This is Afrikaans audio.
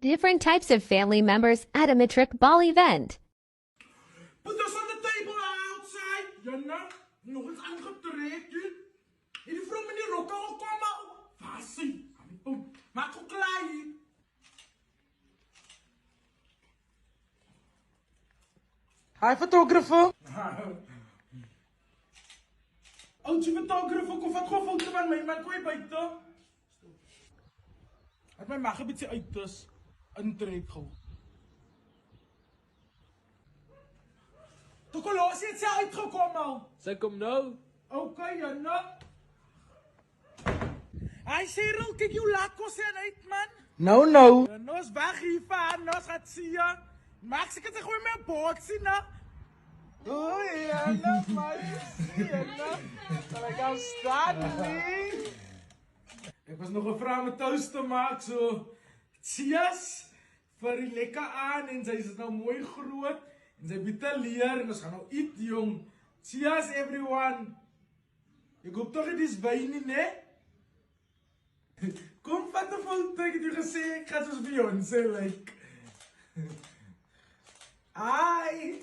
Different types of family members at a Matric ball event. Put us on the table outside. Yan na. Nog eens aangetrekt. Jullie vroeg me die rokken al komen. Vasie. Maak ook klaar hier. Hi photographer. Oudje photographer, kom wat gewoon foto van my man. Kom jy buite? Het my mag 'n bietjie uit is. Intrek gou. Tokolosie het sy uitgekom al. Sy kom nou. Okay, Janna. Hy Cyril, kyk jou laat kos en uit man. No. Ons weg hier van, ons gaat sien. Maak seker sy gooi my 'n boksie na. O, Janna, maar Janna. Sal ek gaan staan nie? Ek was nog gevra om 'n toast te maak, so cheers vir die lekker aan en sy is nou mooi groot en sy bietjie leer en ons gaan nou eet jong. Cheers everyone. Ek hoop tog dit is wyn nie, né? Kom vat 'n foto, ek het jou gesê ek gaan soos Beyoncé lyk. Ai.